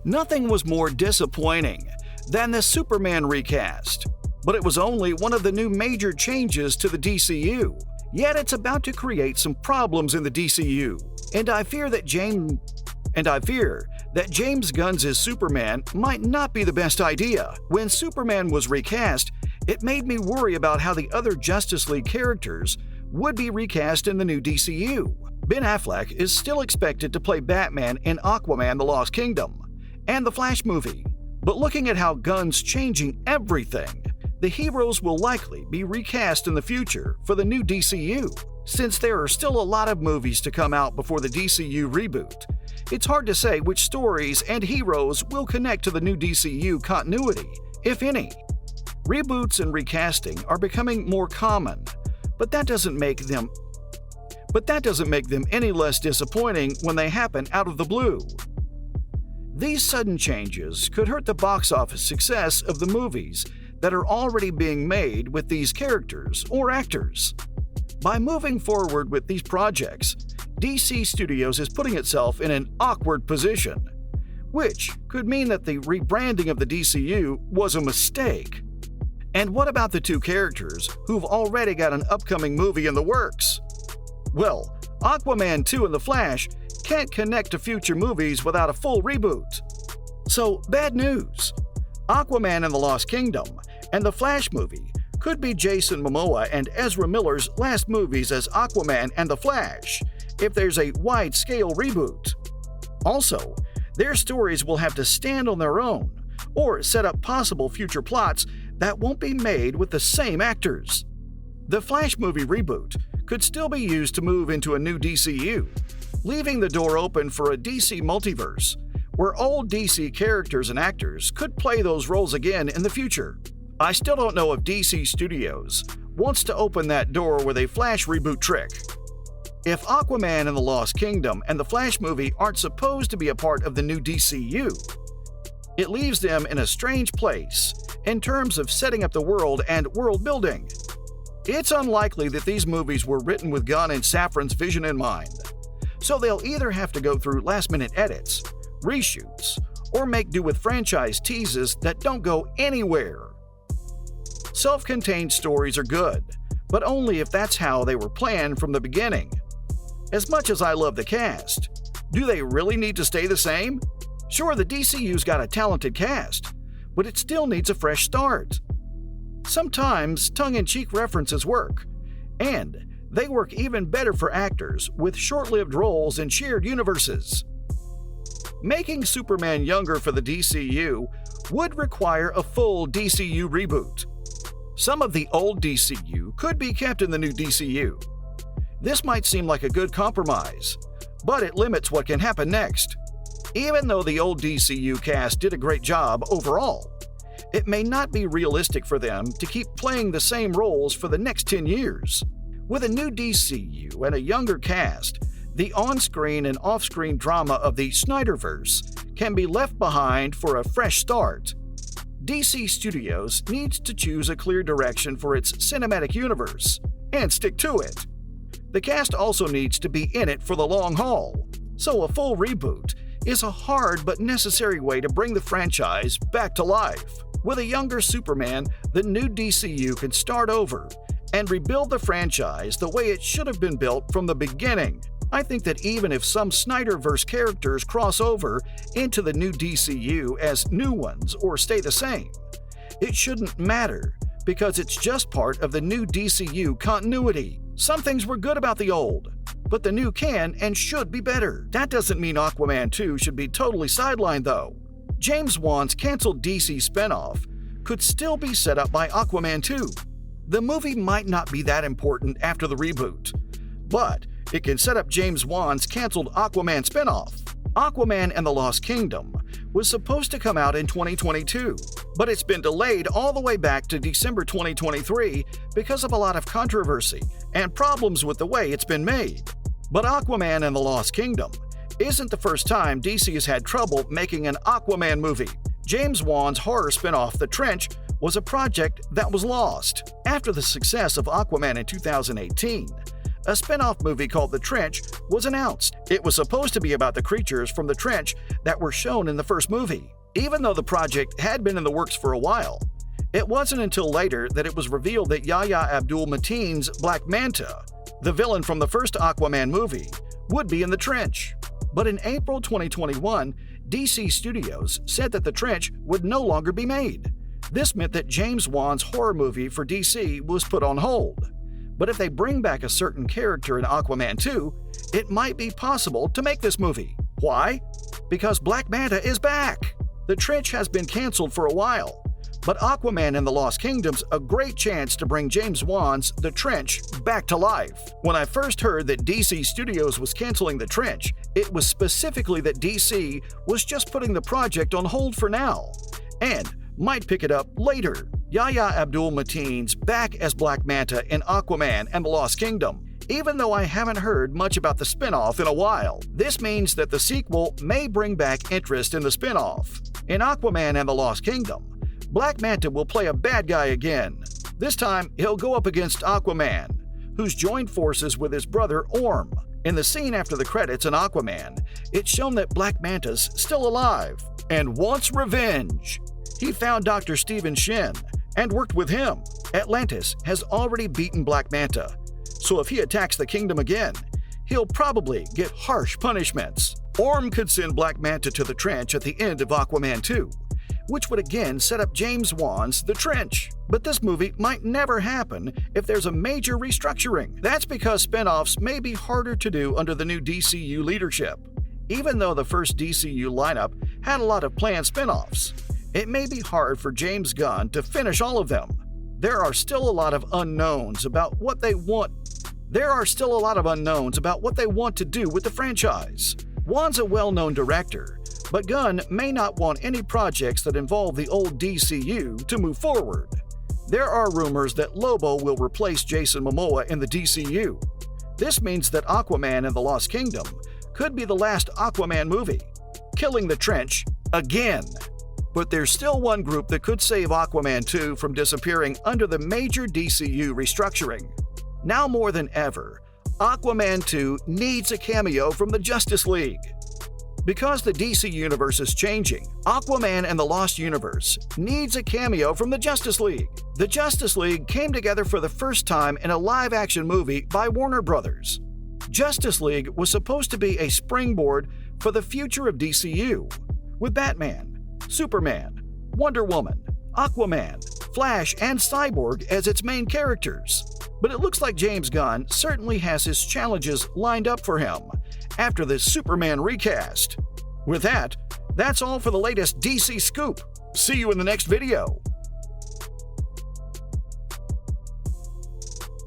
Nothing was more disappointing than the Superman recast, but it was only one of the new major changes to the DCU. Yet it's about to create some problems in the DCU, and I fear that James Gunn's Superman might not be the best idea. When Superman was recast, it made me worry about how the other Justice League characters would be recast in the new DCU. Ben Affleck is still expected to play Batman in Aquaman: The Lost Kingdom and the Flash movie. But looking at how Gunn's changing everything, the heroes will likely be recast in the future for the new DCU. Since there are still a lot of movies to come out before the DCU reboot, it's hard to say which stories and heroes will connect to the new DCU continuity, if any. Reboots and recasting are becoming more common, but that doesn't make them any less disappointing when they happen out of the blue. These sudden changes could hurt the box office success of the movies that are already being made with these characters or actors. By moving forward with these projects, DC Studios is putting itself in an awkward position, which could mean that the rebranding of the DCU was a mistake. And what about the two characters who've already got an upcoming movie in the works? Well, Aquaman 2 and The Flash can't connect to future movies without a full reboot. So, bad news. Aquaman and the Lost Kingdom and The Flash movie could be Jason Momoa and Ezra Miller's last movies as Aquaman and The Flash, if there's a wide-scale reboot. Also, their stories will have to stand on their own, or set up possible future plots that won't be made with the same actors. The Flash movie reboot could still be used to move into a new DCU, leaving the door open for a DC multiverse, where old DC characters and actors could play those roles again in the future. I still don't know if DC Studios wants to open that door with a Flash reboot trick. If Aquaman and the Lost Kingdom and the Flash movie aren't supposed to be a part of the new DCU, it leaves them in a strange place in terms of setting up the world and world building. It's unlikely that these movies were written with Gunn and Safran's vision in mind, so they'll either have to go through last-minute edits, reshoots, or make do with franchise teases that don't go anywhere. Self-contained stories are good, but only if that's how they were planned from the beginning. As much as I love the cast, do they really need to stay the same? Sure, the DCU's got a talented cast, but it still needs a fresh start. Sometimes tongue-in-cheek references work, and they work even better for actors with short-lived roles in shared universes. Making Superman younger for the DCU would require a full DCU reboot. Some of the old DCU could be kept in the new DCU. This might seem like a good compromise, but it limits what can happen next. Even though the old DCU cast did a great job overall, it may not be realistic for them to keep playing the same roles for the next 10 years. With a new DCU and a younger cast, the on-screen and off-screen drama of the Snyderverse can be left behind for a fresh start. DC Studios needs to choose a clear direction for its cinematic universe and stick to it. The cast also needs to be in it for the long haul, so a full reboot is a hard but necessary way to bring the franchise back to life. With a younger Superman, the new DCU can start over and rebuild the franchise the way it should have been built from the beginning. I think that even if some Snyderverse characters cross over into the new DCU as new ones or stay the same, it shouldn't matter because it's just part of the new DCU continuity. Some things were good about the old, but the new can and should be better. That doesn't mean Aquaman 2 should be totally sidelined though. James Wan's canceled DC spinoff could still be set up by Aquaman 2. The movie might not be that important after the reboot, but it can set up James Wan's canceled Aquaman spinoff. Aquaman and the Lost Kingdom was supposed to come out in 2022, but it's been delayed all the way back to December 2023 because of a lot of controversy and problems with the way it's been made. But Aquaman and the Lost Kingdom isn't the first time DC has had trouble making an Aquaman movie. James Wan's horror spinoff The Trench was a project that was lost. After the success of Aquaman in 2018, a spin-off movie called The Trench was announced. It was supposed to be about the creatures from the trench that were shown in the first movie. Even though the project had been in the works for a while, it wasn't until later that it was revealed that Yahya Abdul-Mateen's Black Manta, the villain from the first Aquaman movie, would be in the trench. But in April 2021, DC Studios said that the trench would no longer be made. This meant that James Wan's horror movie for DC was put on hold. But if they bring back a certain character in Aquaman 2, it might be possible to make this movie. Why? Because Black Manta is back! The trench has been canceled for a while, but Aquaman and the Lost Kingdom's a great chance to bring James Wan's The Trench back to life. When I first heard that DC Studios was canceling The Trench, it was specifically that DC was just putting the project on hold for now, and might pick it up later. Yahya Abdul-Mateen's back as Black Manta in Aquaman and the Lost Kingdom. Even though I haven't heard much about the spin-off in a while, this means that the sequel may bring back interest in the spin-off. In Aquaman and the Lost Kingdom, Black Manta will play a bad guy again. This time, he'll go up against Aquaman, who's joined forces with his brother Orm. In the scene after the credits in Aquaman, it's shown that Black Manta's still alive and wants revenge. He found Dr. Stephen Shin and worked with him. Atlantis has already beaten Black Manta, so if he attacks the kingdom again, he'll probably get harsh punishments. Orm could send Black Manta to the trench at the end of Aquaman 2, which would again set up James Wan's The Trench. But this movie might never happen if there's a major restructuring. That's because spin-offs may be harder to do under the new DCU leadership. Even though the first DCU lineup had a lot of planned spin-offs, it may be hard for James Gunn to finish all of them. There are still a lot of unknowns about what they want to do with the franchise. Wan's a well-known director, but Gunn may not want any projects that involve the old DCU to move forward. There are rumors that Lobo will replace Jason Momoa in the DCU. This means that Aquaman and the Lost Kingdom could be the last Aquaman movie, killing the trench again. But there's still one group that could save Aquaman 2 from disappearing under the major DCU restructuring. Now more than ever, Aquaman 2 needs a cameo from the Justice League. Because the DC Universe is changing, Aquaman and the Lost Universe needs a cameo from the Justice League. The Justice League came together for the first time in a live-action movie by Warner Brothers. Justice League was supposed to be a springboard for the future of DCU, with Batman, Superman, Wonder Woman, Aquaman, Flash, and Cyborg as its main characters. But it looks like James Gunn certainly has his challenges lined up for him after the Superman recast. With that, that's all for the latest DC scoop. See you in the next video.